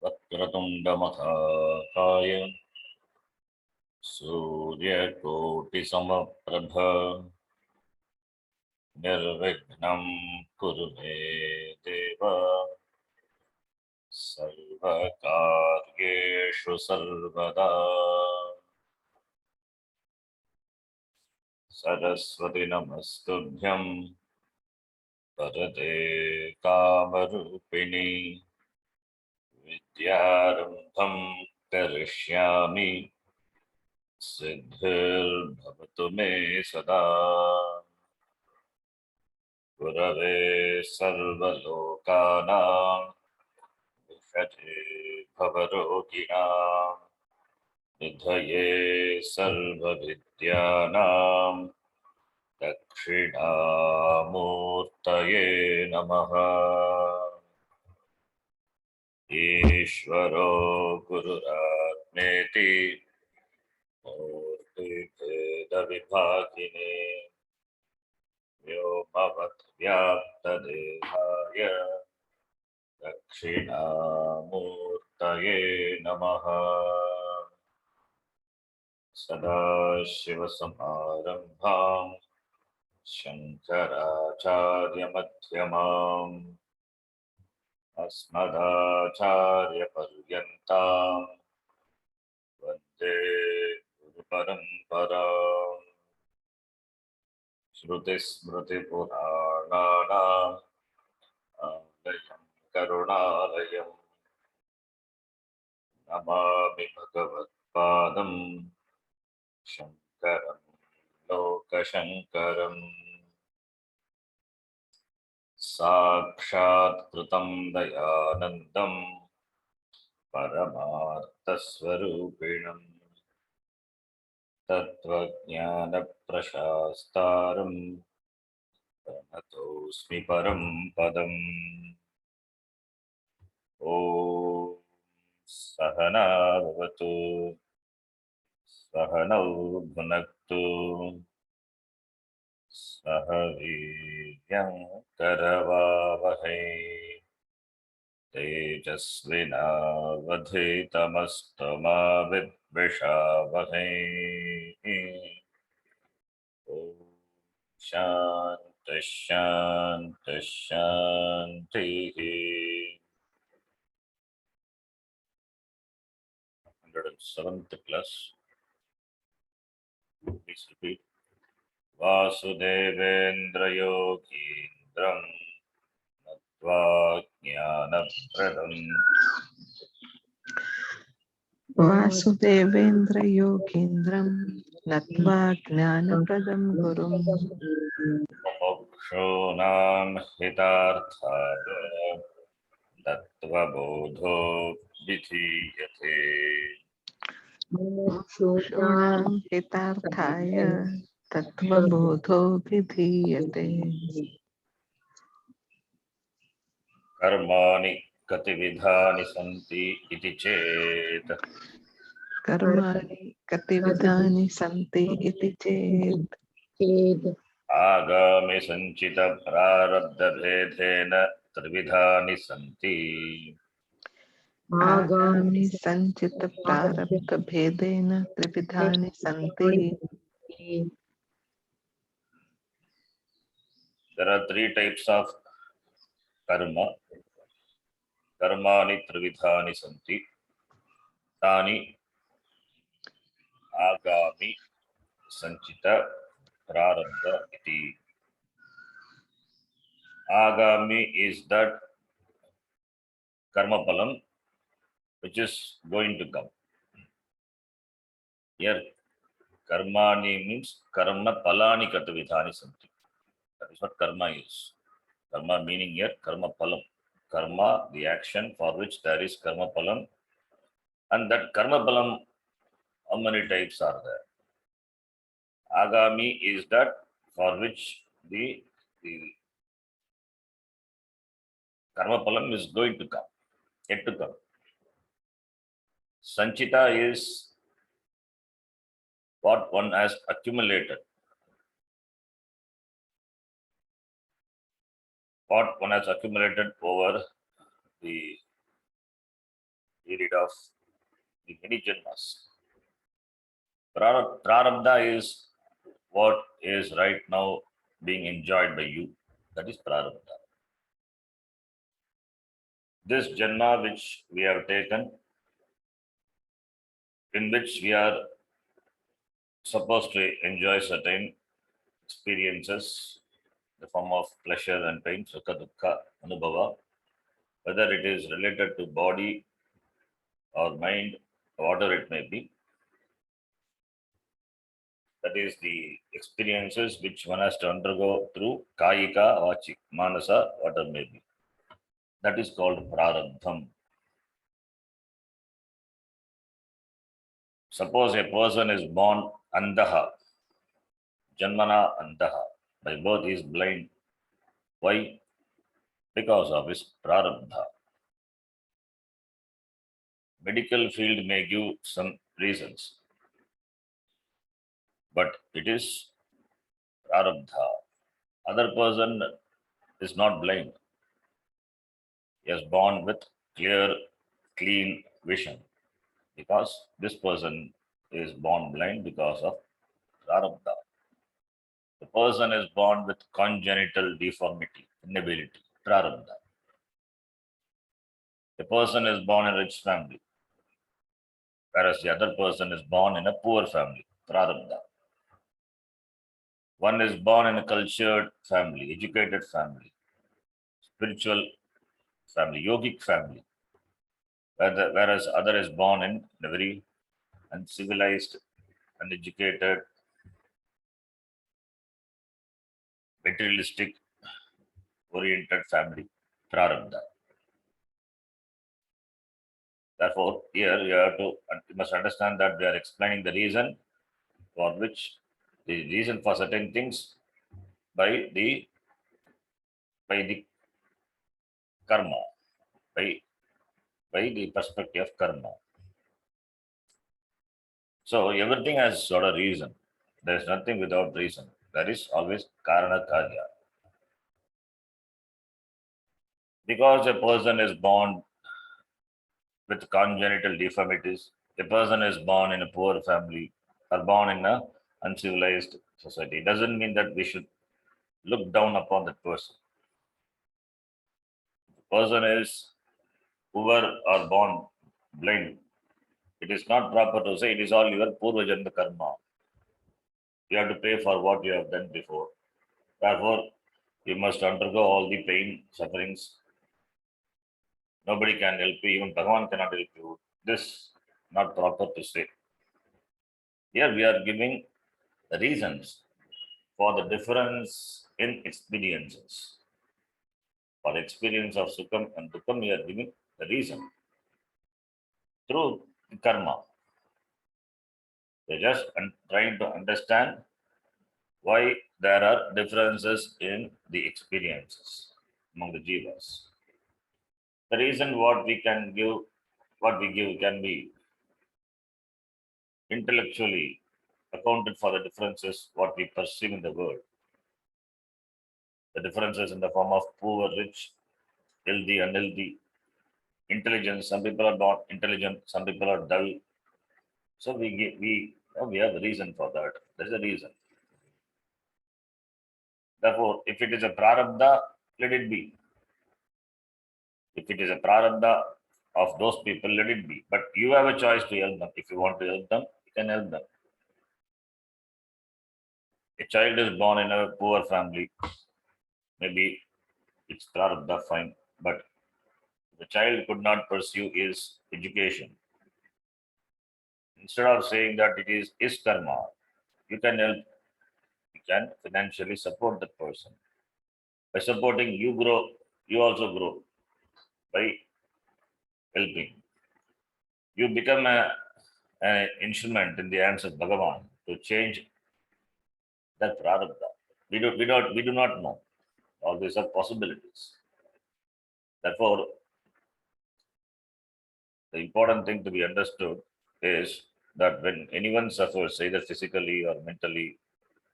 वक्रतुण्डमहाकाय सूर्यकोटिसमप्रभ निर्विघ्नं कुरु मे देव सर्वकार्येषु सर्वदा। सरस्वती नमस्तुभ्यं वरदे कामरूपिणी विद्यारम्भं करिष्यामि सिद्धिर्भवतु मे सदा। गुरवे सर्वलोकानां विषजे भवरोगिणां निधये सर्वविद्यानां दक्षिणामूर्तये नमः। ईश्वरो गुरुरात्मेति मूर्तिभेदविभागिने व्योमवद्व्याप्तदेहाय दक्षिणामूर्तये नमः। सदाशिवसमारम्भां शङ्कराचार्यमध्यमाम् अस्मदाचार्यपर्यन्तां वन्दे गुरुपरम्पराम्। श्रुतिस्मृतिपुराणानाम् आलयं करुणालयं नमामि भगवत्पादं शङ्करं लोकशङ्करम्। साक्षात् कृतं दयानन्दं परमार्थस्वरूपिणं तत्त्वज्ञानप्रशास्तारं प्रणतोऽस्मि परं पदम्। ॐ सहना भवतु सहनौ भुनक्तु सह वीर्यं करवावहै तेजस्विनावधीतमस्तु मा विद्विषावहै। ॐ शान्तिः शान्तिः शान्तिः। 107th class. Please repeat. वासुदेवेन्द्रयोगीन्द्रं नत्वा ज्ञानप्रदम् वासुदेवेन्द्र योगीन्द्रं नत्वा ज्ञानप्रदं गुरुं मुमुक्षूणां हितार्थाय तत्त्वबोधो विधीयते। मुमुक्षूणां हितार्थाय तत्त्वबोधो विधीयते। कर्माणि कतिविधानि सन्ति इति चेत् कर्माणि कतिविधानि सन्ति इति चेत् आगामि सञ्चित प्रारब्धभेदेन त्रिविधानि सन्ति। आगामि सञ्चित प्रारब्ध भेदेन त्रिविधानि सन्ति। There are three types of karma. Karmani trividhani santi. Tani agami sanchita prarabdha iti. Agami is that karma palam which is going to come. Here karmani means karma palani katavidhani santi. That is what karma is. Karma meaning here karma palam. Karma, the action for which there is karma palam. And that karma palam, how many types are there? Agami is that for which the karma palam is going to come, yet to come. Sanchita is what one has accumulated. What one has accumulated over the period of the many janmas. Prarabdha is what is right now being enjoyed by you. That is prarabdha. This janma which we have taken, in which we are supposed to enjoy certain experiences, the form of pleasure and pain, sukha, dukkha, anubhava, whether it is related to body or mind, whatever it may be, that is the experiences which one has to undergo through kayika, vachik, manasa, whatever may be. That is called prarabdham. Suppose a person is born andaha, janmana andaha, by birth he is blind. Why? Because of his prarabdha. Medical field may give some reasons, but it is prarabdha. Other person is not blind. He is born with clear, clean vision, because this person is born blind because of prarabdha. The person is born with congenital deformity, inability, prarabdha. The person is born in a rich family, whereas the other person is born in a poor family, prarabdha. One is born in a cultured family, educated family, spiritual family, yogic family, whereas other is born in a very uncivilized, uneducated, materialistic oriented family, prarabdha. Therefore, here you must understand that we are explaining the reason for which the reason for certain things by the karma, by the perspective of karma. So everything has got a reason. There is nothing without reason. There is always karana karya. Because a person is born with congenital deformities, a person is born in a poor family or born in a uncivilized society, it doesn't mean that we should look down upon that person. The person is whoever are born blind. It is not proper to say it is all your purva janma karma. You have to pay for what you have done before. Therefore, you must undergo all the pain, sufferings. Nobody can help you, even Bhagavan cannot help you. This not proper to say. Here we are giving the reasons for the difference in experiences. For the experience of Sukham and Dukkham, we are giving the reason through karma. We're just trying to understand why there are differences in the experiences among the jivas. The reason what we give can be intellectually accounted for the differences what we perceive in the world. The differences in the form of poor, rich, healthy, unhealthy, intelligence. Some people are not intelligent, some people are dull. So we have a reason for that. There is a reason. Therefore, if it is a prarabdha, let it be. If it is a prarabdha of those people, let it be. But you have a choice to help them. If you want to help them, you can help them. A child is born in a poor family, maybe it's prarabdha, fine. But the child could not pursue his education. Instead of saying that it is his karma, you can help. You can financially support that person. By supporting, you grow, you also grow by helping. You become an instrument in the hands of Bhagavan to change that prarabdha. We do not know. All these are possibilities. Therefore, the important thing to be understood is that when anyone suffers, either physically or mentally,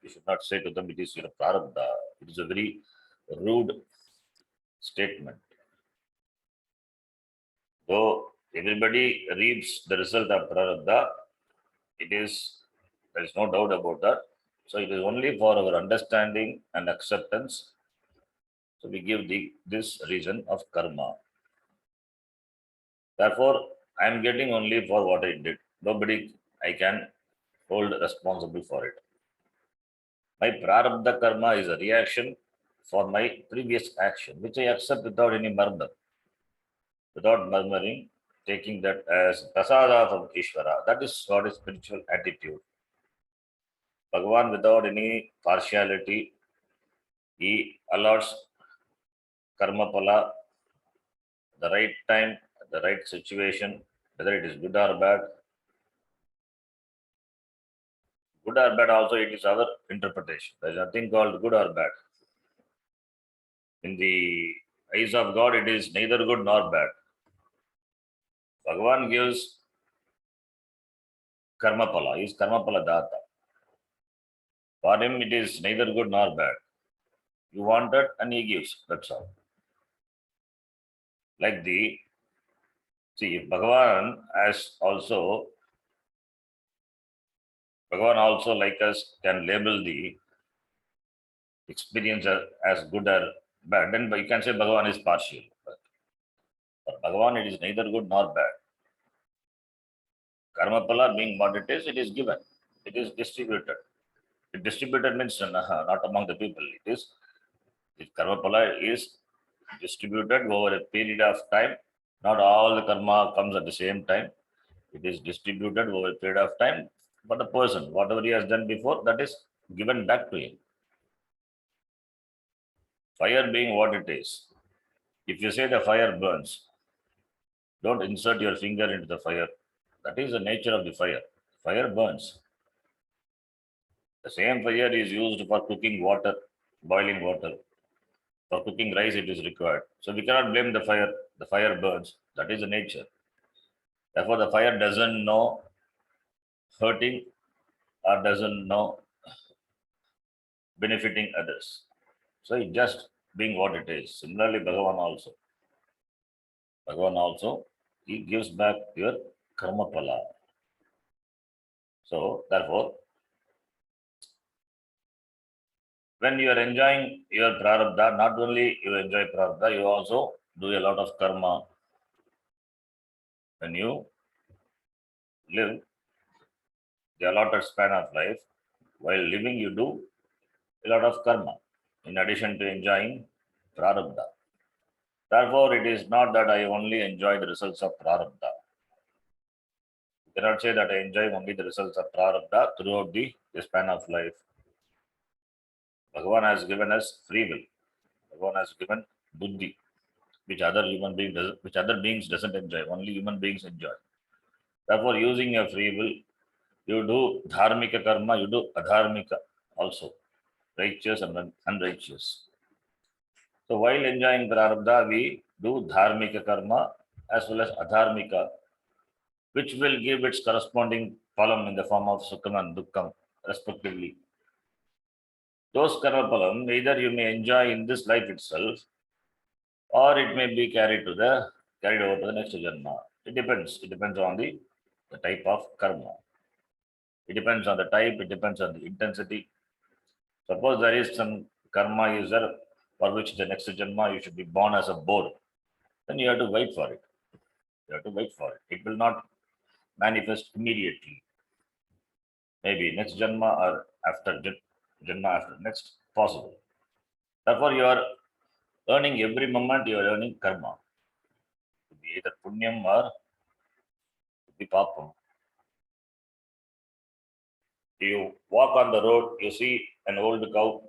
you should not say to them, it is your prarabdha. It is a very rude statement. Though Everybody reaps the result of prarabdha. There is no doubt about that. So it is only for our understanding and acceptance. So we give this reason of karma. Therefore, I am getting only for what I did. Nobody I can hold responsible for it. My prarabdha karma is a reaction for my previous action, which I accept without any murmur, without murmuring, taking that as prasada from Ishvara. That is what is spiritual attitude. Bhagavan, without any partiality, he allows karma pala the right time, the right situation, whether it is good or bad. Good or bad also, it is our interpretation. There is nothing called good or bad. In the eyes of God, it is neither good nor bad. Bhagavan gives karma pala. He is karma pala data. For him, it is neither good nor bad. You want it and he gives. That's all. Like if Bhagavan also like us can label the experience as good or bad, then you can say Bhagavan is partial. But for Bhagavan, it is neither good nor bad. Karma pala being what it is given. It is distributed. Distributed means not among the people. Karma pala is distributed over a period of time. Not all the karma comes at the same time. It is distributed over a period of time. But the person, whatever he has done before, that is given back to him. Fire being what it is. If you say the fire burns, don't insert your finger into the fire. That is the nature of the fire. Fire burns. The same fire is used for cooking water, boiling water. For cooking rice, it is required. So we cannot blame the fire. The fire burns. That is the nature. Therefore, the fire doesn't know hurting or doesn't know benefiting others. So it just being what it is. Similarly, Bhagavan also, he gives back your karma pala. So therefore, when you are enjoying your prarabdha, not only you enjoy prarabdha, you also do a lot of karma. When you live the allotted span of life, while living, you do a lot of karma in addition to enjoying prarabdha. Therefore, it is not that I only enjoy the results of prarabdha. You cannot say that I enjoy only the results of prarabdha throughout the span of life. Bhagavan has given us free will. Bhagavan has given buddhi, which other beings doesn't enjoy. Only human beings enjoy. Therefore, using your free will, you do dharmika karma, you do adharmika also, righteous and unrighteous. So while enjoying prarabdha, we do dharmika karma as well as adharmika, which will give its corresponding phalam in the form of sukham and dukkham, respectively. Those karma phalam, either you may enjoy in this life itself, or it may be carried over to the next janma. It depends. It depends on the type of karma. It depends on the type, it depends on the intensity. Suppose there is some karma user for which the next janma you should be born as a boar, then you have to wait for it. You have to wait for it. It will not manifest immediately. Maybe next janma or janma after next possible. Therefore, you are earning every moment, you are earning karma. It could be either punyam or it could be papam. You walk on the road, you see an old cow,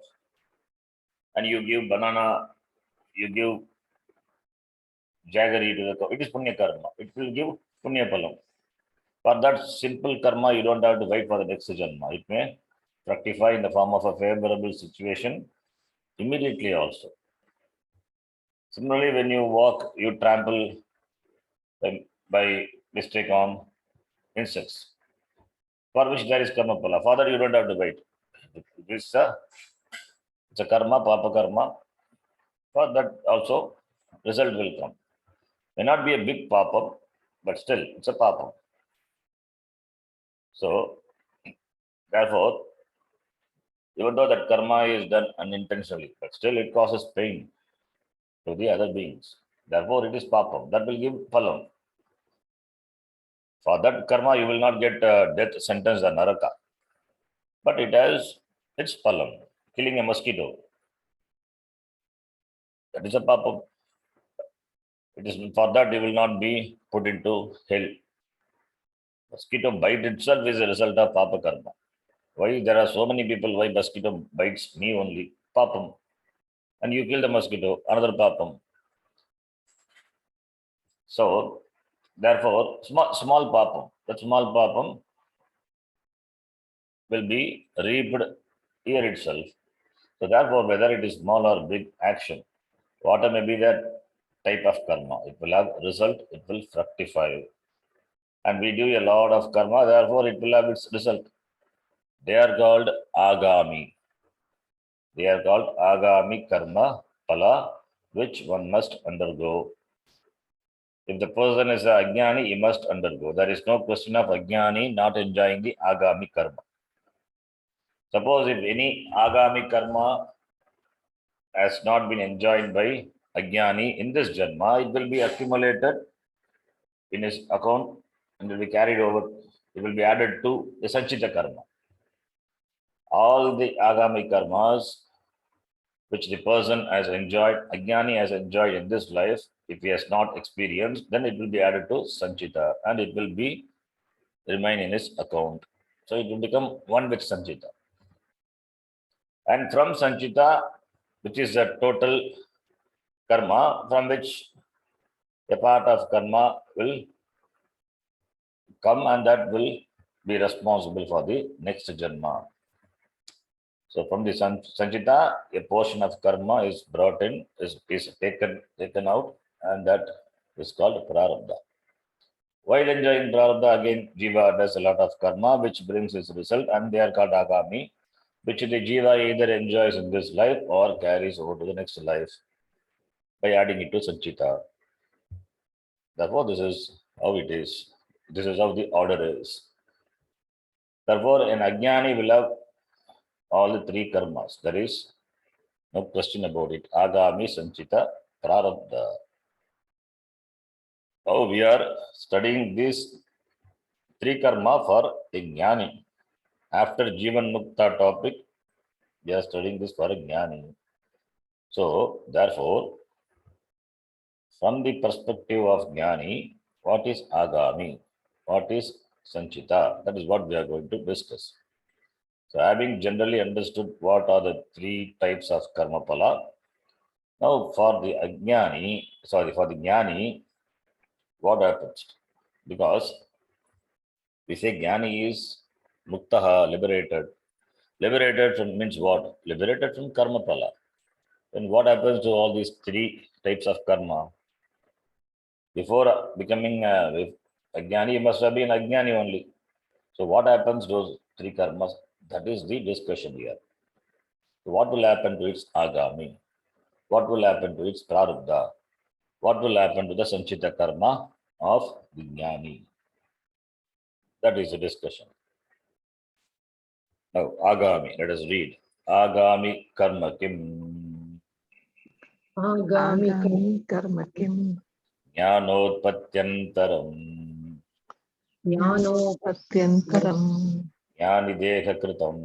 and you give banana, you give jaggery to the cow. It is punya karma. It will give punya palam. For that simple karma, you don't have to wait for the next janma. It may fructify in the form of a favorable situation immediately also. Similarly, when you walk, you trample by mistake on insects, for which there is karma pala. For that, you don't have to wait. It's a karma, papa karma. For that also, result will come. May not be a big pop-up, but still it's a papam. So, therefore, even though that karma is done unintentionally, but still it causes pain to the other beings. Therefore, it is papam. That will give phalam. For that karma, you will not get death sentence or naraka. But it has its phalam. Killing a mosquito. That is a papam. It is for that you will not be put into hell. Mosquito bite itself is a result of papa karma. Why there are so many people? Why mosquito bites me only? Papam. And you kill the mosquito, another papam. So, therefore, small papam. That small papam will be reaped here itself. So, therefore, whether it is small or big action, whatever may be that type of karma, it will have result, it will fructify. And we do a lot of karma, therefore, it will have its result. They are called Agami. They are called Agami Karma Pala, which one must undergo. If the person is a Ajnani, he must undergo. There is no question of Ajnani not enjoying the Agami Karma. Suppose if any Agami Karma has not been enjoyed by Ajnani in this Janma, it will be accumulated in his account and will be carried over. It will be added to the Sanchita Karma. All the Agami Karmas which the person has enjoyed, Ajnani has enjoyed in this life, if he has not experienced, then it will be added to Sanchita and it will be remain in his account. So it will become one with Sanchita. And from Sanchita, which is the total karma, from which a part of karma will come and that will be responsible for the next Janma. So from the Sanchita, a portion of karma is brought in, is taken out, and that is called Prarabdha. While enjoying Prarabdha, again, Jiva does a lot of karma, which brings its result, and they are called Agami, which the Jiva either enjoys in this life or carries over to the next life by adding it to Sanchita. Therefore, this is how it is. This is how the order is. Therefore, an Ajnani will have all the three karmas. There is no question about it. Agami, Sanchita, Prarabdha. Now we are studying these three karma for a Jnani. After Jivan Mukta topic, we are studying this for a Jnani. So, therefore, from the perspective of Jnani, what is Agami? What is Sanchita? That is what we are going to discuss. So, having generally understood what are the three types of karma pala, now for the Jnani, what happens? Because we say Jnani is Muktaha, liberated. Liberated from means what? Liberated from karma pala. Then what happens to all these three types of karma? Before becoming a Jnani, you must have been Ajnani only. So what happens to those three karmas? That is the discussion here. So what will happen to its Agami? What will happen to its Prarabdha? What will happen to the Sanchita karma of the Jnani? That is the discussion. Now, Agami, let us read. Agami Karma Kim Agami Karma Kim Jnanotpatyantaram Patyantaram Jnani Deha Kritam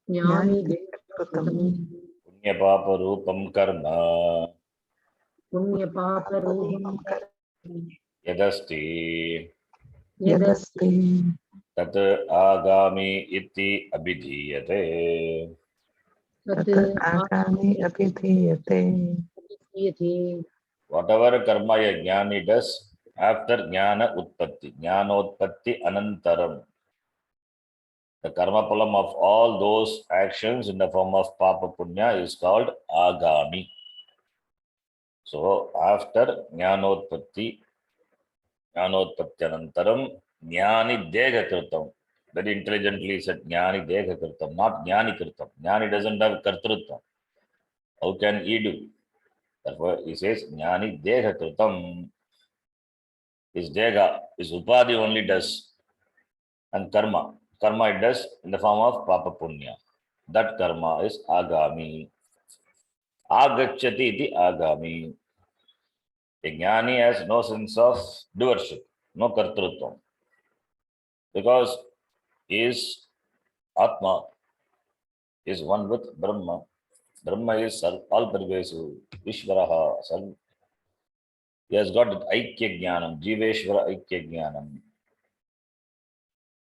Jnani Kritam Punyapapa Rupam Karma Rupam Yadasti Yadasti Tat Agami Iti Abhidhiyate. Tat Agami Abhidhiyate. Whatever karma a jnani does after jnana utpatti, jnanotpatti anantaram, the karma palam of all those actions in the form of papa punya is called agami. So after jnanotpatti anantaram, jnani dega kritam. Very intelligently said jnani dega kritam, not jnani kritam. Jnani doesn't have kartrutvam. How can he do? Therefore, he says jnani deha kritam. His dega, his upadhi only does. And karma. Karma it does in the form of papa punya. That karma is agami. Agachyati iti agami. A jnani has no sense of doership, no kartrutvam. Because he is Atma, is one with Brahma. Brahma is all pervasive. Ishvaraha. He has got Aikya Jnanam, Jiveshvara Aikya Jnanam.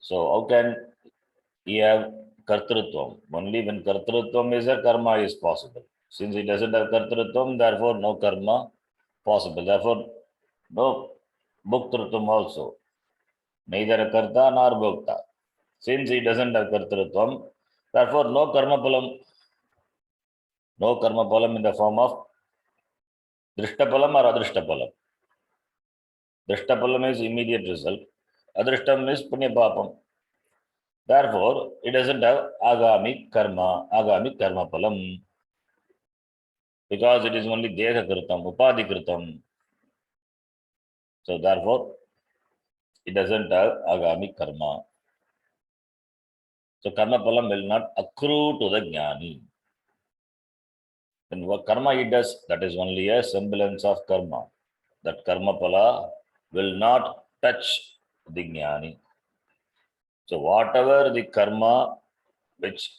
So how can he have Kartrutvam? Only when Kartrutvam is there, karma is possible. Since he doesn't have Kartrutvam, therefore no karma possible. Therefore, no Bhuktrutvam also. Neither a Karta nor Bhukta. Since he doesn't have Kartrutvam, therefore no karma palam. No karma palam in the form of Drishtapalam or Adrishtapalam. Drishtapalam is immediate result. Adrishtam is Punya Papam. Therefore, it doesn't have Agami Karma Palam. Because it is only Deha Kritam, Upadhi Kritam. So therefore, it doesn't have Agami Karma. So Karma Palam will not accrue to the Jnani. Then what karma he does, that is only a semblance of karma. That Karma Pala will not touch the Jnani. So whatever the karma which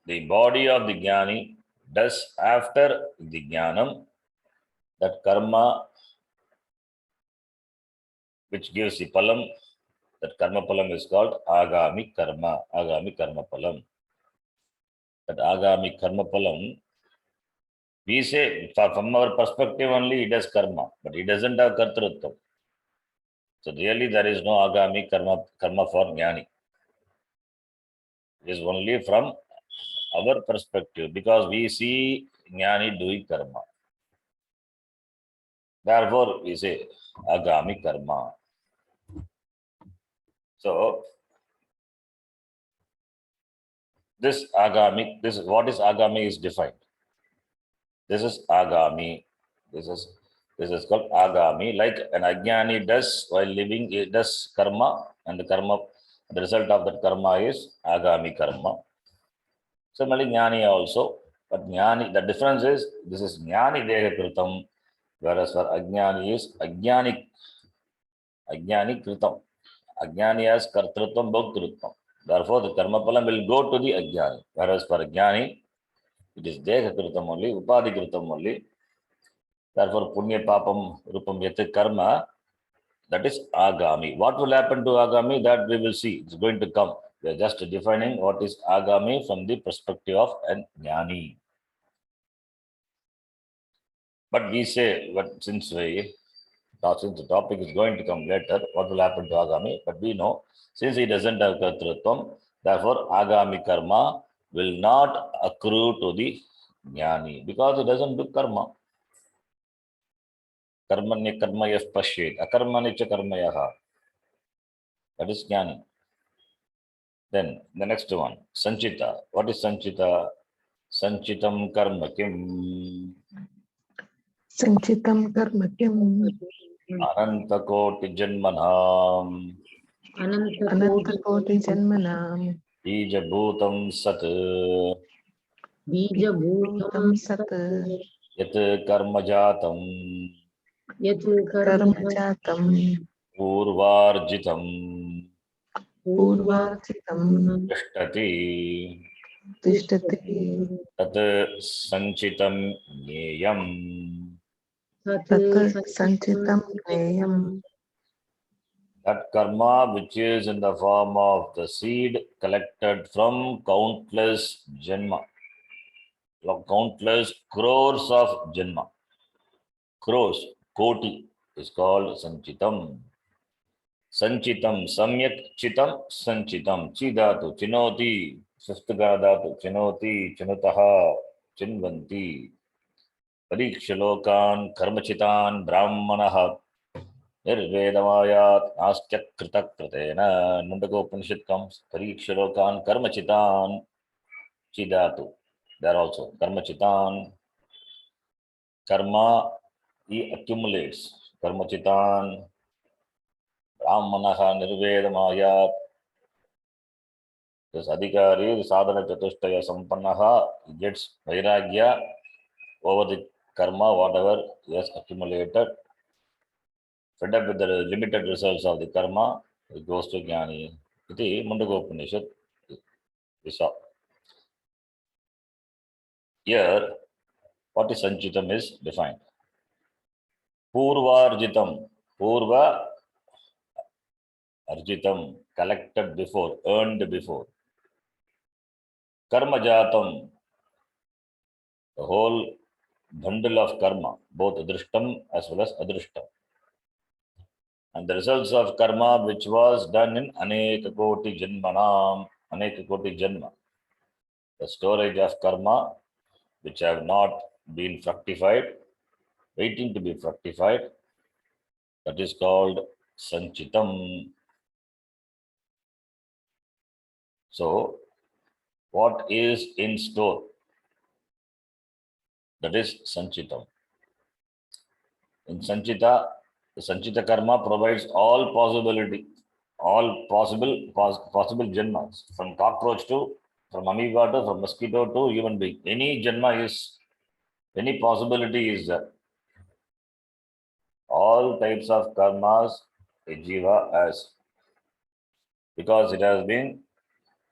the body of the Jnani does after the Jnanam, that karma which gives the palam, that karma palam is called Agami Karma Palam. That Agami Karma Palam, we say from our perspective only it does karma, but it doesn't have kartrutvam. So really there is no Agami Karma for Jnani. It is only from our perspective because we see Jnani doing karma. Therefore, we say Agami Karma. So, this Agami, what is Agami is defined. This is Agami. This is called Agami. Like an Ajnani does while living, it does karma, and the result of that karma is Agami Karma. Similarly, Jnani also. But Jnani, the difference is this is Jnani Deha Kritam, whereas for Ajnani is Ajnani Kritam. Ajnani has Kartrutvam, Bhoktrutvam. Therefore, the Karma Palam will go to the Ajnani. Whereas for Ajnani, it is Deha Kritam only, Upadhi Kritam only. Therefore, Punya Papam Rupam Yate Karma, that is Agami. What will happen to Agami? That we will see. It's going to come. We are just defining what is Agami from the perspective of an Jnani. But we say, since the topic is going to come later, what will happen to Agami? But we know, since he doesn't have Kartrutvam, therefore Agami Karma will not accrue to the Jnani because he doesn't do karma. Karmanya karmayah pashyet, akarmanya cha karmayah. That is Jnani. Then the next one, Sanchita. What is Sanchita? Sanchitam karma kim? Sanchitam karma kim? Anantakoti janmanam. Anantakoti janmanam. Bijabhutam sat. Bijabhutam sat. Yat karma jatam. Karma jatam. Purvarjitam. Purvarjitam. Tishtati. Tishtati. Tat sanchitam jneyam. Tat sanchitam jneyam. That karma which is in the form of the seed collected from countless janma, countless crores of janma. Crores, koti is called sanchitam. Sanchitam, samyak chitam, sanchitam. Chidatu, chinoti, sastagādatu, chinoti, chinutaha, chinvanti. Parikshalokan, karmachitan, brahmanaha. Nirvedavayat nastyakrita kritena. Nundakopanishad comes. Parikshalokan, karmachitan, chidatu. There also, karmachitan. Karma, he accumulates. Karmachitan. Brahmanaha nirvedamayat. This adhikari, the sadhana chatushtaya sampannaha, gets vairagya over the karma, whatever he has accumulated. Fed up with the limited results of the karma, it goes to Jnani. Iti Mundaka Upanishad. We saw. Here, what is Sanchitam is defined. Purvarjitam. Purva Arjitam, collected before, earned before. Karma Jatam, the whole bundle of karma, both adrishtam as well as adrishtam. And the results of karma which was done in Aneka Koti Janmanam, Aneka Koti Janma. The storage of karma which have not been fructified, waiting to be fructified, that is called Sanchitam. So, what is in store? That is Sanchitam. In Sanchita, the Sanchita karma provides all possibility, all possible janmas, from cockroach to, from amoeba to, from mosquito to human being. Any janma is, any possibility is there. All types of karmas a jiva has, because it has been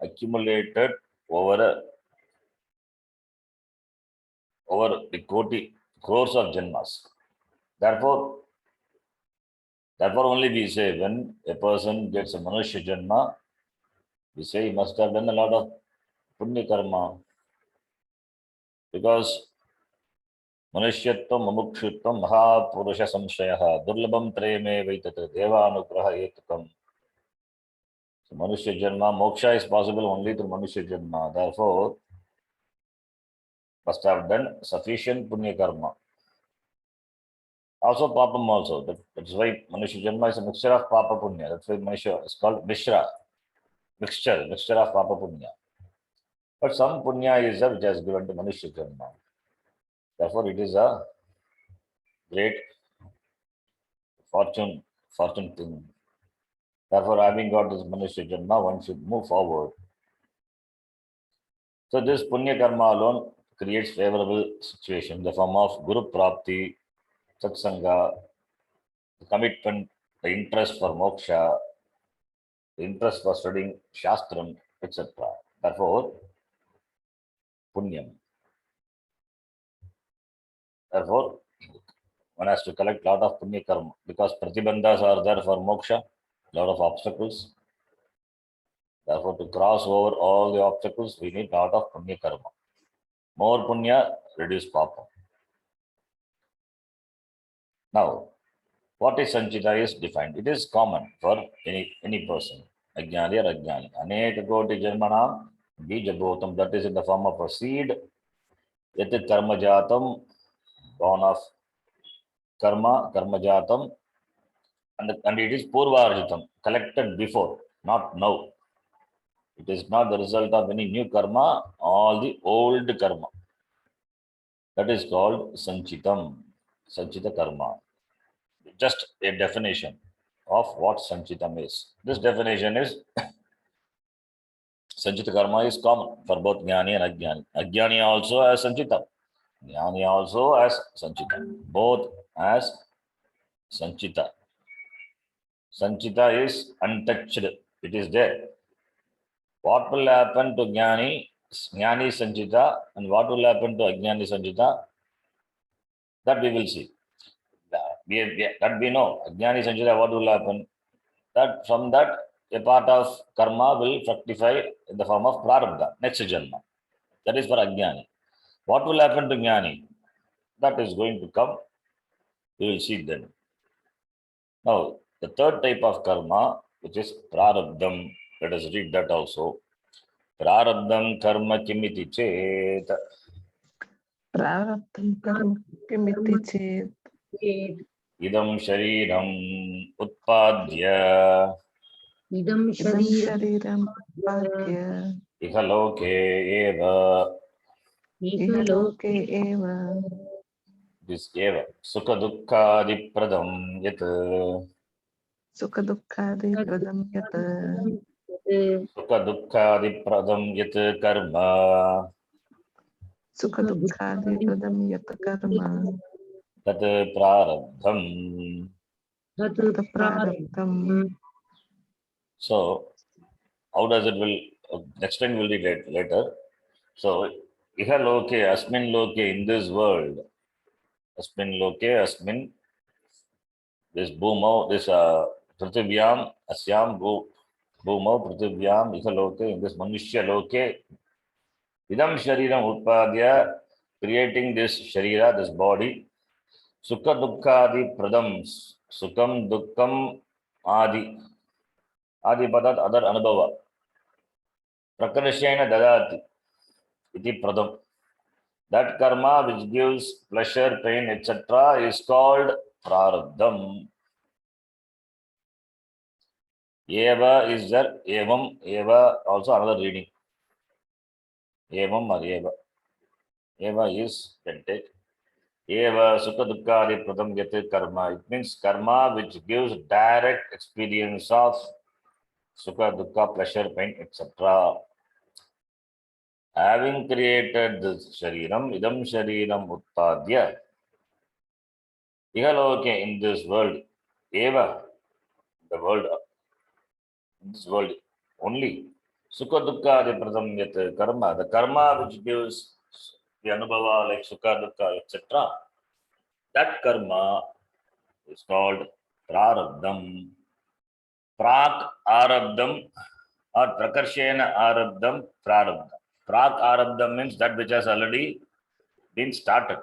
accumulated over the crores of janmas. Therefore only we say when a person gets a Manushya Janma, we say he must have done a lot of Punya Karma, because Manushyattvam, Mumukshutvam, Mahapurusha Samshayaha, Durlabam Treme Vaitat, Deva Anugraha Etukam. So Manushya Janma, Moksha is possible only through Manushya Janma. Therefore, must have done sufficient Punya Karma. Also Papam also. That's why Manushya Janma is a mixture of Papa Punya. That's why Manushya is called Mishra. Mixture of Papa Punya. But some Punya is which has given to Manushya Janma. Therefore, it is a great fortune thing. Therefore, having got this Manushya Janma, one should move forward. So this Punya Karma alone creates favorable situation in the form of Guru Prapti, Satsanga, the commitment, the interest for moksha, the interest for studying Shastram, etc. Therefore, Punyam. Therefore, one has to collect lot of Punya Karma, because Pratibandhas are there for moksha, lot of obstacles. Therefore, to cross over all the obstacles, we need lot of Punya Karma. More Punya, reduce Papa. Now, what is Sanchita is defined. It is common for any person. Ajnani or Ajnani. Aneka Koti Janmanam, Bijabhotam, that is in the form of a seed. Yat Karma Jatam, born of Karma Jatam, and it is Purvarjitam, collected before, not now. It is not the result of any new karma, all the old karma. That is called Sanchitam, Sanchita Karma. Just a definition of what Sanchitam is. This definition is Sanchita Karma is common for both Jnani and Ajnani. Ajnani also has Sanchitam. Jnani also has Sanchitam. Both as Sanchita. Sanchita is untouched. It is there. What will happen to Jnani Sanchita, and what will happen to Ajnani Sanchita? That we will see. That we know. Ajnani Sanchita, what will happen? That from that, a part of karma will fructify in the form of prarabdha, next janma. That is for Ajnani. What will happen to Jnani? That is going to come. We will see then. Now, the third type of karma, which is prarabdham. Let us read that also. Prarabdham karma kimiti chet. Prarabdham karma kimiti chet. Idam shariram utpadya. Idam shariram padya. Ihaloke eva. Ihaloke eva. This eva. Sukha dukkha dipradam yat. Sukha Dukkhadi Pradam Yat. Sukha Dukkhadi Pradam Yat Karma. Sukha Dukkhadi Pradam Yat Karma. Tat Prarabdham. Tat Prarabdham. So, how does it will, next time will be later. So, Iha Loke, Asmin Loke, in this world, Asmin Loke, Asmin, this Bhumau, this Prithivyam, Asyam, Bhumau, Prithivyam, Iha Loke, in this Manushya Loke, Idam Shariram Utpadya, creating this Sharira, this body, Sukha Dukkhadi Pradams, Sukham Dukkham Adi, Adi Padat, other Anubhava, Prakarashena Dadati, Iti Pradam. That karma which gives pleasure, pain, etc. is called prarabdham. Eva is there. Evam, Eva, also another reading. Evam or Eva. Eva is can take. Eva sukha dukkha pradam yate karma. It means karma which gives direct experience of sukha, dukkha, pleasure, pain, etc. Having created this shariram, idam shariram utpadya. Ihaloke in this world, Eva, the world, in this world only. Sukha dukkha the pradam yat karma. The karma which gives the anubhava like sukha dukkha, etc. That karma is called prarabdham. Prak arabdham or prakarshena arabdham prarabdham. Prak arabdham means that which has already been started.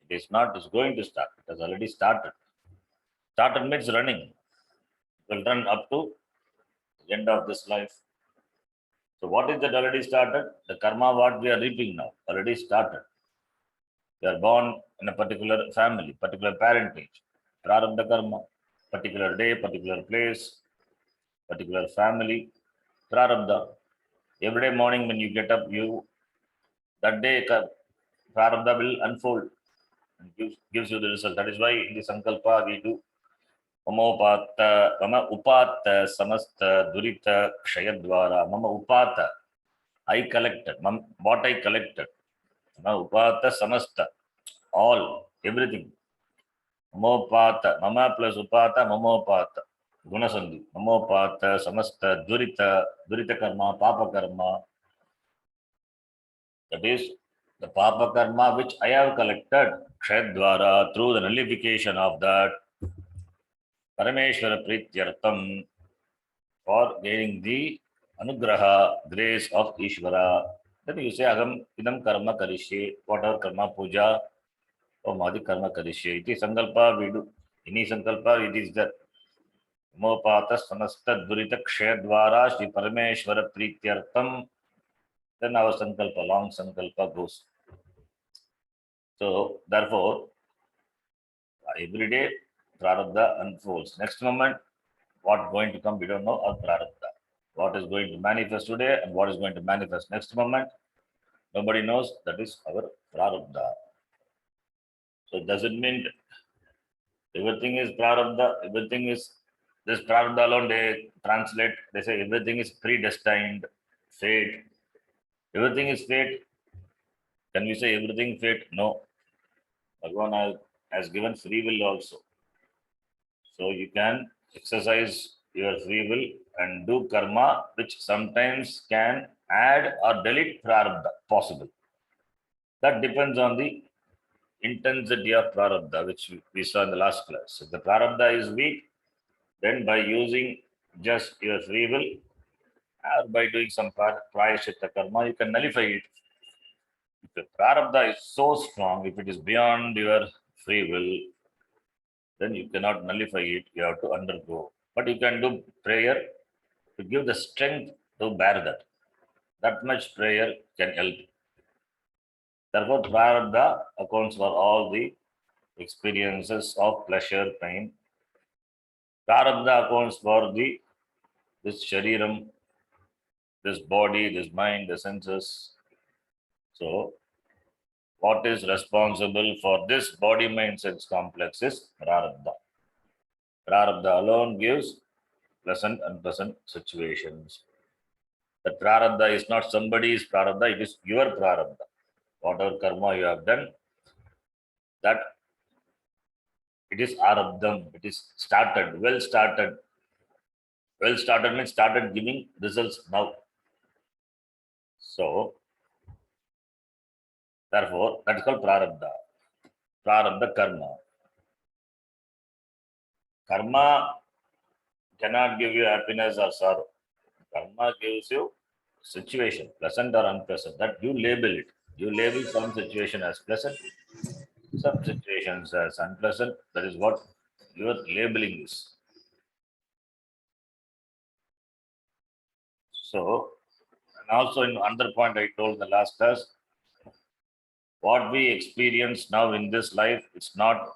It is not, it's going to start. It has already started. Started means running. It will run up to the end of this life. So what is that already started? The karma what we are reaping now already started. We are born in a particular family, particular parentage, prarabdha karma, particular day, particular place, particular family, prarabdha. Every day morning when you get up, you that day prarabdha will unfold and gives you the result. That is why in the sankalpa we do mama upata samasta durita kshayadvara. Mama upata, I collected. What I collected. Mama upata samasta, all, everything. Mamopata, mama plus upata, mamopata. Gunasandhi. Mamopata samasta durita karma, papa karma. That is the papa karma which I have collected kshayadvara through the nullification of that Parameshwara Prityartham for gaining the Anugraha, grace of Ishvara. Then you say, Agam idam karma karishye, whatever karma puja or Madi karma karishye. Iti sankalpa we do. Any sankalpa it is that. Mopata samasta durita kshayadvara Shri Parameshwara Prityartham. Then our sankalpa, long sankalpa goes. So, therefore, every day prarabdha unfolds. Next moment, what going to come, we don't know, or prarabdha. What is going to manifest today and what is going to manifest next moment, nobody knows. That is our prarabdha. So it doesn't mean everything is prarabdha, everything is this prarabdha alone they translate, they say everything is predestined, fate. Everything is fate. Can we say everything fate? No. Bhagavan has given free will also. So you can exercise your free will and do karma, which sometimes can add or delete prarabdha, possible. That depends on the intensity of prarabdha, which we saw in the last class. If the prarabdha is weak, then by using just your free will or by doing some prayashitta karma, you can nullify it. If the prarabdha is so strong, if it is beyond your free will, then you cannot nullify it. You have to undergo. But you can do prayer to give the strength to bear that. That much prayer can help. Therefore, prarabdha accounts for all the experiences of pleasure, pain. Prarabdha accounts for this shariram, this body, this mind, the senses. So, what is responsible for this body mind sense complex is prarabdha. Prarabdha alone gives pleasant and unpleasant situations. The prarabdha is not somebody's prarabdha, it is your prarabdha. Whatever karma you have done, that it is arabdham, it is started, well started. Well started means started giving results now. So, therefore, that is called prarabdha. Prarabdha karma. Karma cannot give you happiness or sorrow. Karma gives you situation, pleasant or unpleasant. That you label it. You label some situation as pleasant, some situations as unpleasant. That is what your labeling is. So, and also in another point I told in the last class, what we experience now in this life, it's not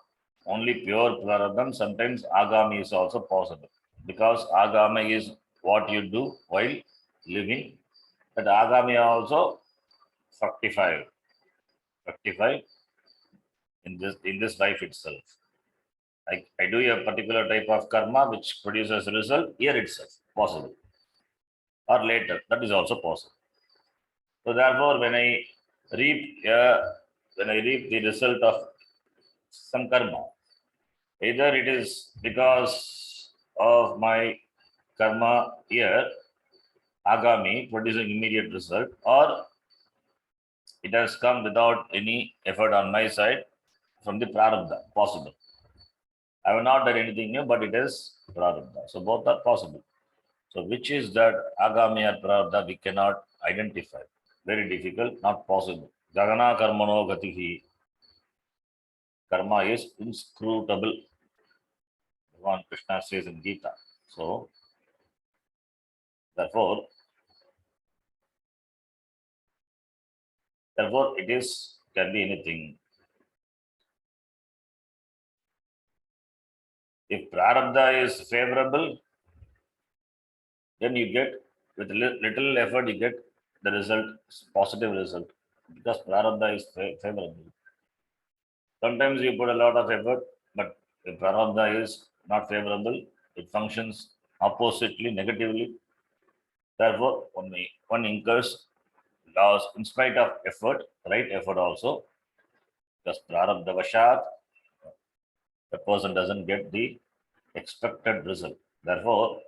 only pure prarabdham. Sometimes agami is also possible, because agami is what you do while living. That agami also fructify in this life itself. I do a particular type of karma which produces a result here itself, possible, or later, that is also possible. So therefore, reap when I reap the result of some karma, either it is because of my karma here, agami, producing immediate result, or it has come without any effort on my side from the prarabdha, possible. I have not done anything new, but it is prarabdha. So both are possible. So which is that agami or prarabdha, we cannot identify. Very difficult, not possible. Gagana karmano gatihi. Karma is inscrutable. Bhagavan Krishna says in Gita. So therefore it is can be anything. If prarabdha is favorable, then you get, with little effort, you get the result, positive result, because prarabdha is favorable. Sometimes you put a lot of effort, but if prarabdha is not favorable, it functions oppositely, negatively. Therefore, one incurs loss in spite of effort, right effort also, because prarabdha vashat, the person doesn't get the expected result. Therefore,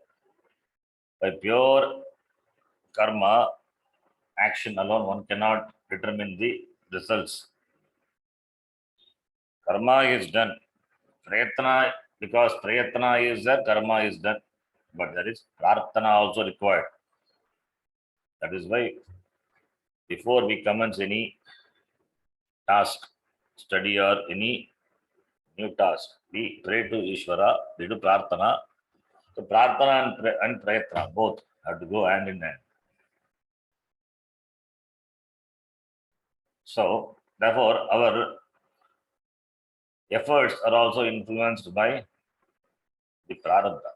by pure karma action alone, one cannot determine the results. Karma is done. Prayatna, because prayatna is there, karma is done. But there is prarthana also required. That is why before we commence any task, study or any new task, we pray to Ishvara, we do prarthana. So prarthana and prayatna both have to go hand in hand. So therefore, our efforts are also influenced by the prarabdha.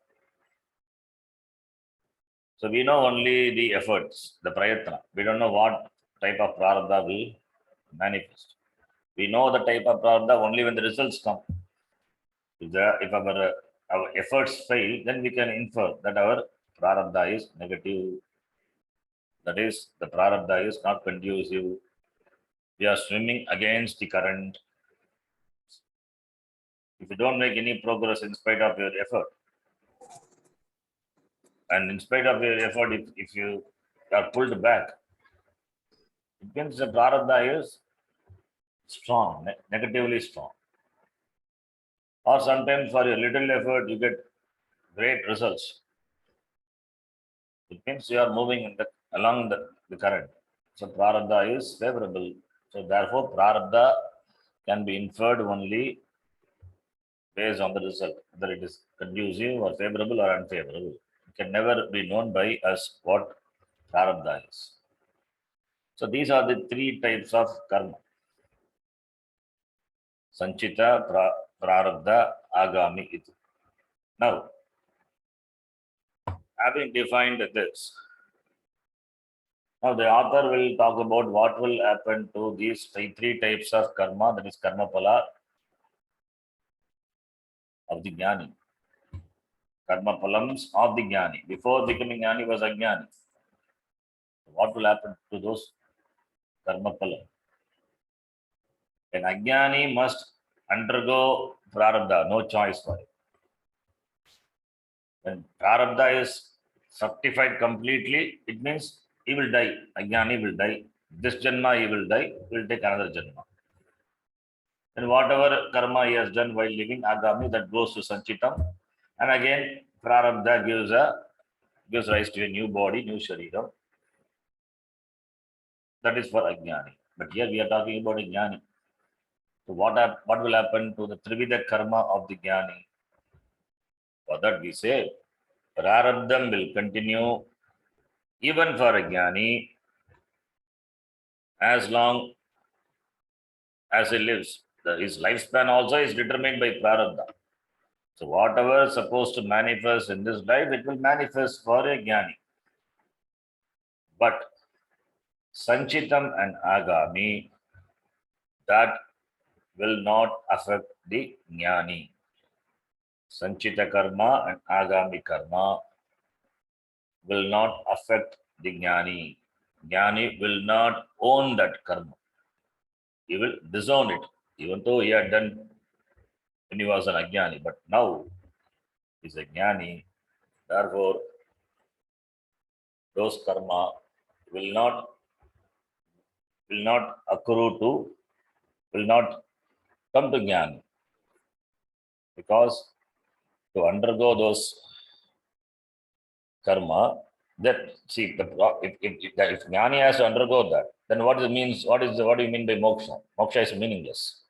So we know only the efforts, the prayatna. We don't know what type of prarabdha will manifest. We know the type of prarabdha only when the results come. If our efforts fail, then we can infer that our prarabdha is negative. That is, the prarabdha is not conducive. We are swimming against the current. If you don't make any progress in spite of your effort, and in spite of your effort, if you are pulled back, it means the prarabdha is strong, negatively strong. Or sometimes for your little effort, you get great results. It means you are moving along the current. So prarabdha is favorable. So therefore, prarabdha can be inferred only based on the result, whether it is conducive or favorable or unfavorable. It can never be known by us what prarabdha is. So these are the three types of karma. Sanchita, prarabdha, agami iti. Now, having defined this, now the author will talk about what will happen to these three types of karma, that is karma pala of the jnani. karma palams of the jnani. Before becoming jnani was ajnani. What will happen to those karma palam? An ajnani must undergo prarabdha, no choice for it. When prarabdha is fructified completely, it means he will die. Ajnani will die. This janma he will die, he will take another janma. And whatever karma he has done while living Agami, that goes to Sanchitam. And again, prarabdha gives rise to a new body, new shariram. That is for Ajnani. But here we are talking about Ajnani. So what will happen to the Trivida karma of the Jnani? For that we say, prarabdham will continue even for a Jnani as long as he lives. His lifespan also is determined by prarabdha. So whatever is supposed to manifest in this life, it will manifest for a Jnani. But Sanchitam and Agami, that will not affect the Jnani. Sanchita karma and Agami karma will not affect the Jnani. Jnani will not own that karma. He will disown it, even though he had done when he was an Ajnani. But now he is a Jnani. Therefore, those karma will not accrue to, will not come to Jnani. Because to undergo those karma, that see if Jnani has to undergo that, then what it means? What do you mean by moksha? Moksha is meaningless.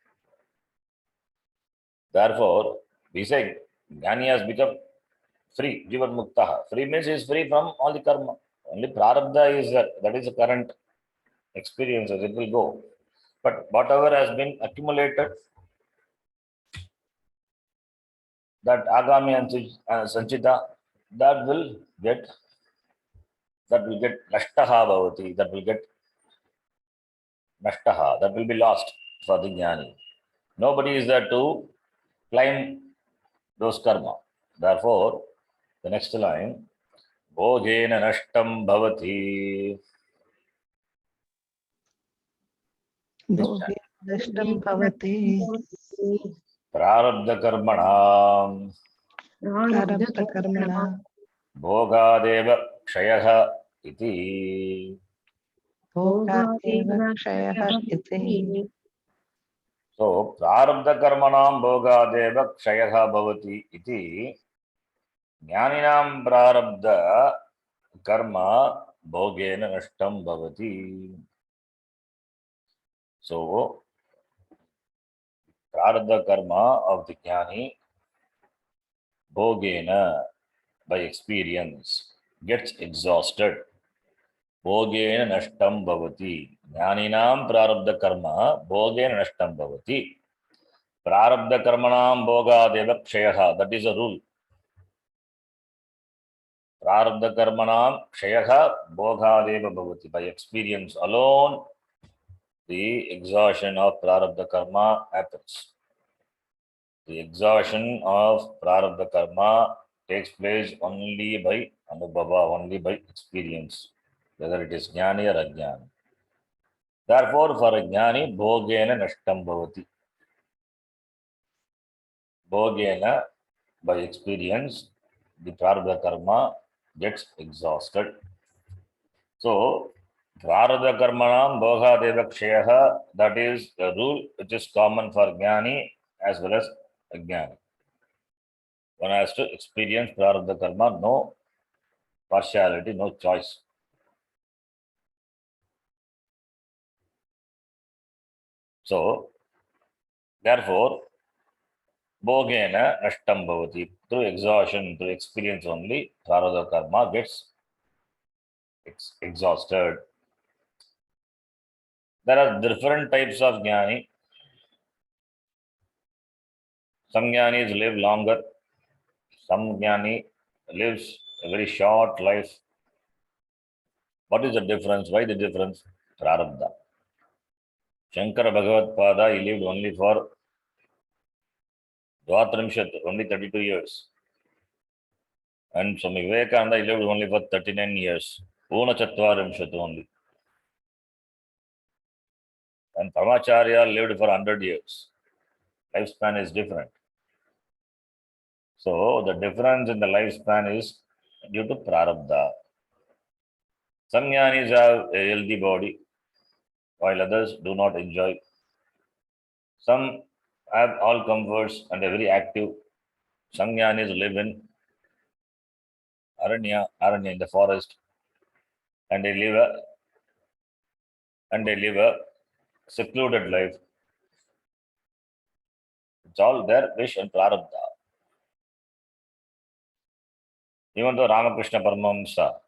Therefore, we say Jnani has become free, Jivan Muktaha. Free means he is free from all the karma. Only prarabdha is that is the current experiences, it will go. But whatever has been accumulated, that Agami and Sanchita, that will get nashtaha bhavati, that will get nashtaha, that will be lost for the Jnani. Nobody is there to claim those karma. Therefore, the next line, Bhojena nashtam bhavati. भोगे नष्टं भवति Prarabdha karmanam प्रारब्धकर्मणा bhogadeva kshayaha iti. भोगादेव क्षयः इति So, prarabdha karmanam bhogadeva kshayaha bhavati iti. Jnaninam prarabdha karma bhogena nashtam bhavati. So, prarabdha karma of the jnani bhogena, by experience, gets exhausted. Bhogena nashtam bhavati. Jnaninam prarabdha karma bhogena nashtam bhavati. Prarabdha karmanam bhogadeva kshayaha. That is a rule. Prarabdha karmanam kshayaha bhogadeva bhavati. By experience alone, the exhaustion of prarabdha karma happens. The exhaustion of prarabdha karma takes place only by anubhava, only by experience, whether it is jnani or ajnani. Therefore, for a jnani, bhogena nashtam bhavati. Bhogena, by experience, the prarabdha karma gets exhausted. So, prarabdha karmanam bhogadeva kshayaha, that is the rule which is common for jnani as well as ajnani. One has to experience prarabdha karma, no partiality, no choice. So, therefore, bhogena nashtam bhavati. Through exhaustion, through experience only, prarabdha karma gets exhausted. There are different types of jnani. Some jnanis live longer. Some jnani lives a very short life. What is the difference? Why the difference? Prarabdha. Shankara Bhagavad Pada, he lived only for Dvatrimshat, only 32 years. And Swami Vivekananda, he lived only for 39 years. Una Chatvarimshat only. And Paramacharya lived for 100 years. Lifespan is different. So the difference in the lifespan is due to prarabdha. Some jnanis have a healthy body, while others do not enjoy. Some have all comforts and are very active. Some jnanis live in aranya in the forest, and they live a secluded life. It's all their wish and prarabdha. Even though Ramakrishna Paramahamsa,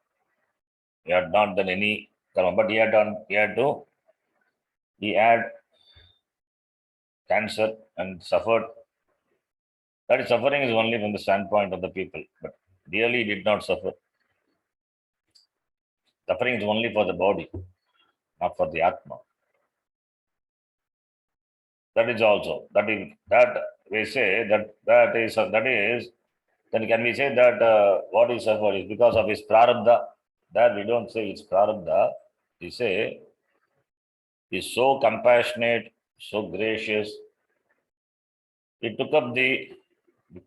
he had not done any karma, but he had cancer and suffered. That suffering is only from the standpoint of the people, but really did not suffer. Suffering is only for the body, not for the Atma. That is also, that we say that is, then can we say that what is suffered is because of his prarabdha? That we don't say it's prarabdha. We say he's so compassionate, so gracious. He took up the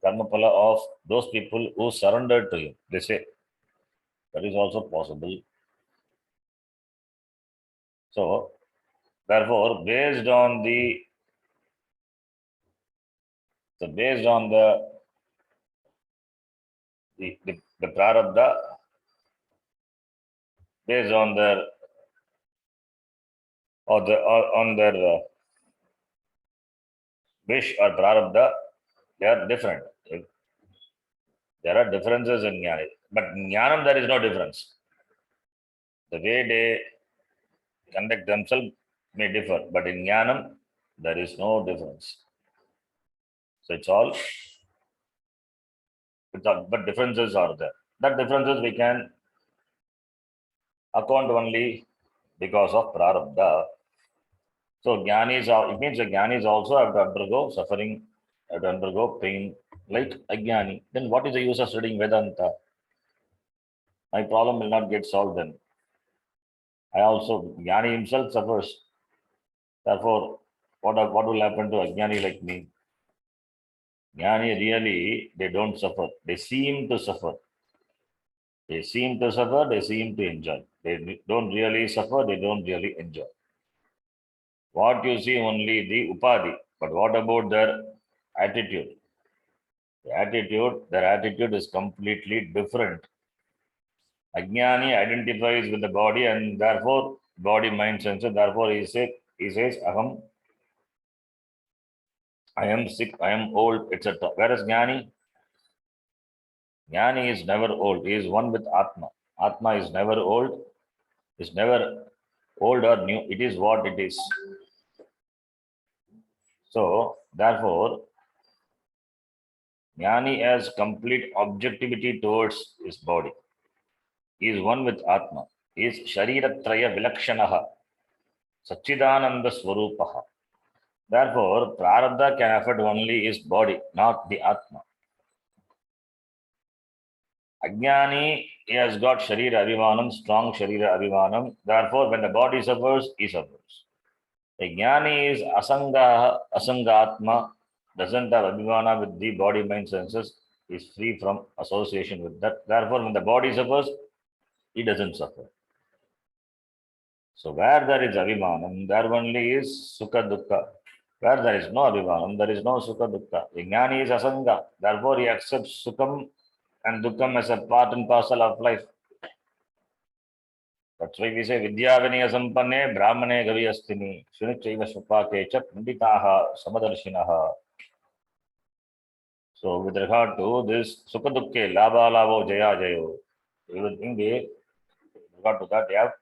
karma phala of those people who surrendered to him. They say that is also possible. So, therefore, based on the prarabdha, based on their on their wish or prarabdha, they are different. There are differences in jnana, but in jnanam there is no difference. The way they conduct themselves may differ, but in jnanam there is no difference. So but differences are there. That differences we can account only because of prarabdha. So it means the jnanis also have to undergo suffering, have to undergo pain, like ajnani. Then what is the use of studying Vedanta? My problem will not get solved then. Jnani himself suffers. Therefore, what will happen to ajnani like me? Jnani really, they don't suffer. They seem to suffer. They seem to suffer, they seem to enjoy. They don't really suffer, they don't really enjoy. What you see only the upadhi, but what about their attitude? Their attitude is completely different. Ajnani identifies with the body and therefore body, mind, senses. Therefore he says, I am sick, I am old, etc. Whereas Jnani is never old. He is one with Atma. Atma is never old, is never old or new. It is what it is. So, therefore, Jnani has complete objectivity towards his body. He is one with Atma. He is Shariratraya Vilakshanaha, Sachidananda Swarupaha. Therefore, Prarabdha can affect only his body, not the Atma. Ajnani, he has got Sharira Abhimanam, strong Sharira Abhimanam. Therefore, when the body suffers, he suffers. A Jnani is Asangatma, doesn't have Abhimana with the body, mind, senses, is free from association with that. Therefore, when the body suffers, he doesn't suffer. So, where there is Abhimanam, there only is Sukha Dukkha. Where there is no Abhimanam, there is no Sukha Dukkha. A Jnani is Asanga, therefore, he accepts Sukham and Dukkham as a part and parcel of life. That's why we say Vidyavaniya Sampanne Brahmane Gavi Astini Shunichaiva Shupake Cha Panditaha Samadarshinaha. So with regard to this Sukha Dukke Labha Labho Jaya Jayo, you will think with regard to that they have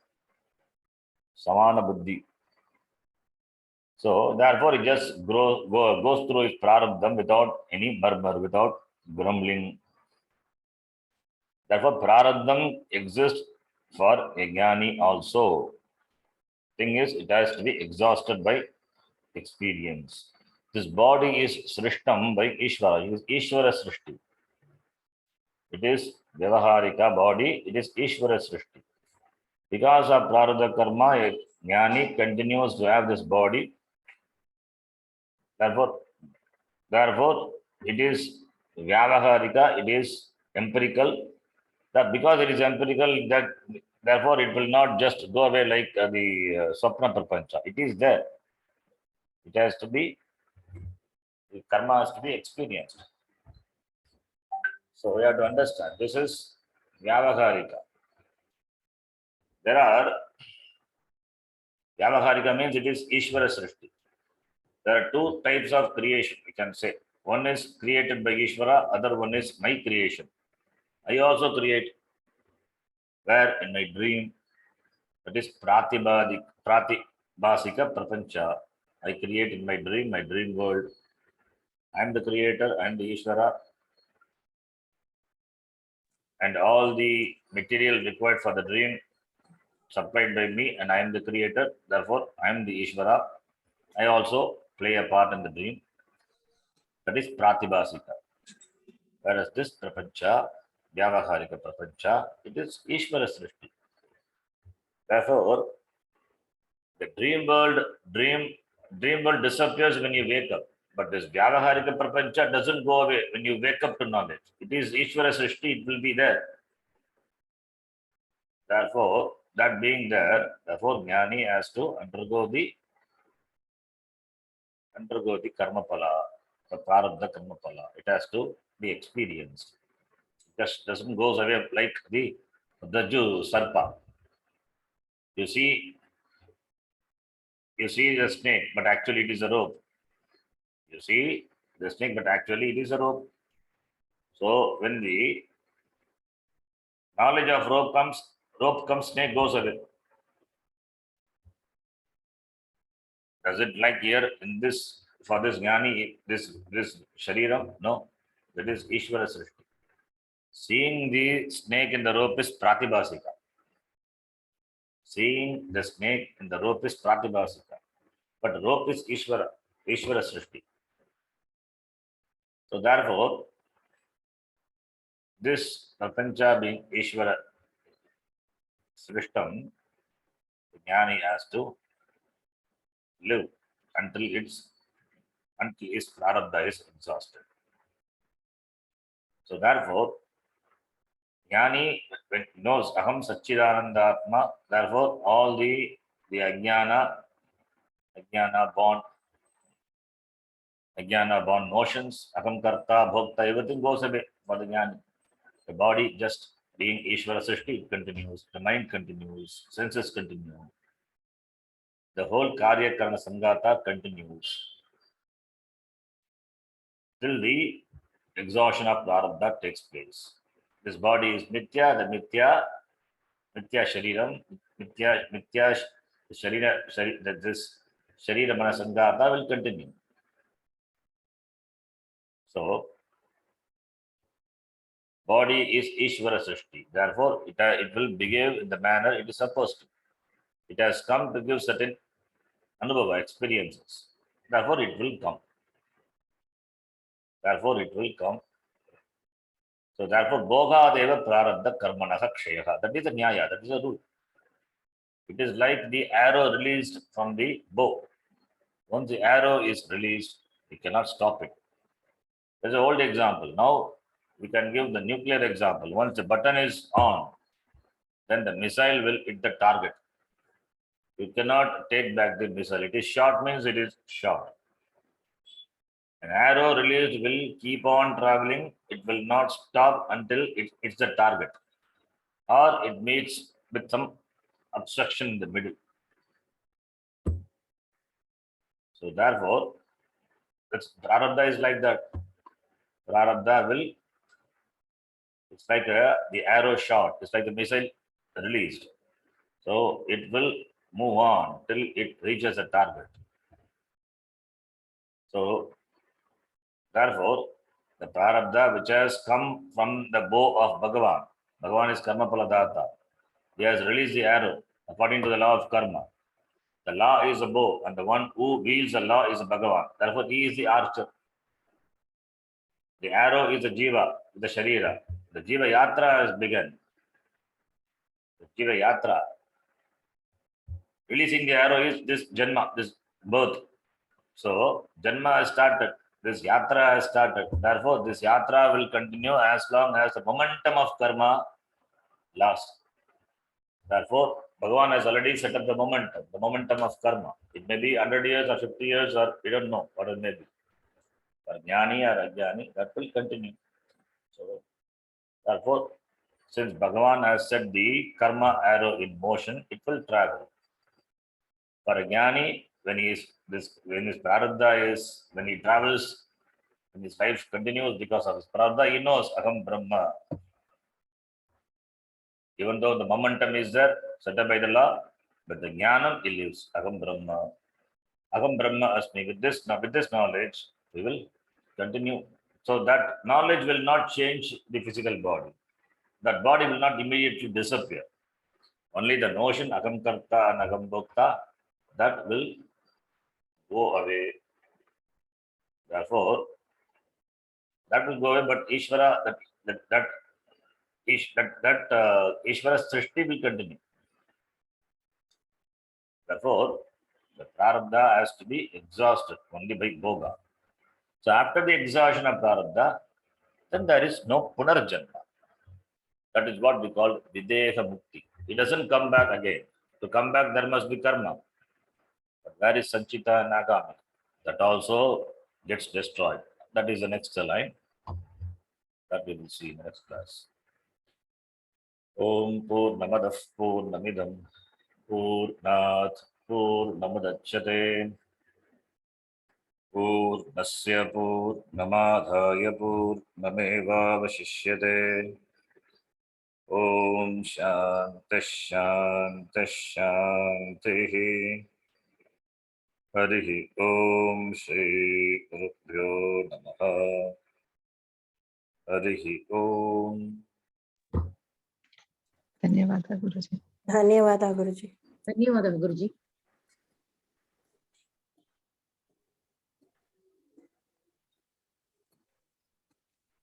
Samana Buddhi. So therefore it just goes through its prarabdham without any murmur, without grumbling. Therefore prarabdham exists for a jnani also. Thing is, it has to be exhausted by experience. This body is srishtam by Ishvara. It is Ishvara srishti. It is Vyavaharika body, it is Ishvara Srishti. Because of Prarabdha Karma, a Jnani continues to have this body. Therefore, it is Vyavaharika, it is empirical. That because it is empirical, that therefore it will not just go away like the Swapna Prapancha. It is there. It has to be, the karma has to be experienced. So we have to understand this is Vyavaharika. There are Vyavaharika means it is Ishvara Srishti. There are two types of creation, we can say. One is created by Ishvara, other one is my creation. I also create, where in my dream, that is Pratibhasika Prapancha. I create in my dream world. I am the creator, I am the Ishvara, and all the material required for the dream supplied by me, and I am the creator. Therefore, I am the Ishvara. I also play a part in the dream. That is Pratibhasika. Whereas this Prapancha, Vyavaharika Prapancha, it is Ishvara Srishti. Therefore, the dream world disappears when you wake up. But this Vyavaharika Prapancha doesn't go away when you wake up to knowledge. It is Ishvara Srishti, it will be there. Therefore, that being there, therefore Jnani has to undergo the karma pala, the prarabdha karma pala. It has to be experienced. It just doesn't goes away like the Daju Sarpa. You see the snake, but actually it is a rope. You see the snake, but actually it is a rope. So when the knowledge of rope comes, snake goes away. Does it like here in this, for this Jnani, this Shariram? No. That is Ishvara Srishti. Seeing the snake in the rope is Pratibhasika. Seeing the snake in the rope is Pratibhasika. But rope is Ishvara Srishti. So therefore, this Prapancha being Ishvara Srishtam, the Jnani has to live until his prarabdha is exhausted. So therefore, Jnani knows Aham Satchidanandatma, therefore all the Ajnana born notions, Aham Karta, Bhokta, everything goes away for the Jnani. The body just being Ishvara Srishti continues, the mind continues, senses continue. The whole Karya Karana Sangata continues till the exhaustion of Prarabdha takes place. This body is Mithya, the Mithya Shariram, Mithya Sharira, that this Sharira Mana Sangata will continue. So, body is Ishvara Srishti. Therefore, it will behave in the manner it is supposed to. It has come to give certain anubhava, experiences. Therefore, it will come. So, therefore, Bhoga Deva Prarabdha Karmanaha Kshayaha. That is a Nyaya, that is a rule. It is like the arrow released from the bow. Once the arrow is released, you cannot stop it. There's an old example. Now, we can give the nuclear example. Once the button is on, then the missile will hit the target. You cannot take back the missile. It is shot means it is shot. An arrow released will keep on traveling. It will not stop until it hits the target. Or it meets with some obstruction in the middle. So therefore, Prarabdha is like that. Prarabdha will, it's like the arrow shot. It's like the missile released. So it will move on till it reaches a target. So therefore, the prarabdha which has come from the bow of Bhagavan, Bhagavan is karma paladata. He has released the arrow according to the law of karma. The law is a bow, and the one who wields the law is Bhagavan. Therefore, he is the archer. The arrow is the jiva, the sharira. The Jiva Yatra has begun. The Jiva Yatra. Releasing the arrow is this Janma, this birth. So, Janma has started. This Yatra has started. Therefore, this Yatra will continue as long as the momentum of karma lasts. Therefore, Bhagavan has already set up the momentum of karma. It may be 100 years or 50 years, or we don't know what it may be. For Jnani or Ajnani, that will continue. So, therefore, since Bhagavan has set the karma arrow in motion, it will travel. For a Jnani, when his prarabdha is, when he travels, when his life continues because of his prarabdha, he knows Aham Brahma. Even though the momentum is there, set up by the law, but the jnanam, he lives. Aham Brahma. Aham Brahma Asmi. With this knowledge, we will continue. So that knowledge will not change the physical body. That body will not immediately disappear. Only the notion Aham Karta and Aham Bhokta, that will go away. Therefore, that will go away, but Ishvara, Ishvara Srishti will continue. Therefore, the prarabdha has to be exhausted only by bhoga. So after the exhaustion of prarabdha, then there is no punarjanma. That is what we call videha mukti. It doesn't come back again. To come back, there must be karma. But where is Sanchita and Agami? That also gets destroyed. That is the next line that we will see in the next class. Om Purnamadah Purnamidam Purnat Purnamudachyate Purnasya Purnamadhaya Purnamevavashishyate. Om Shanti Shanti Shanti. Harihi Om Shri Gurubhyo Namaha. Harihi Om. ಧನ್ಯವಾದ ಗುರುಜಿ. ಧನ್ಯವಾದ ಗುರುಜಿ. ಧನ್ಯವಾದ ಗುರುಜಿ.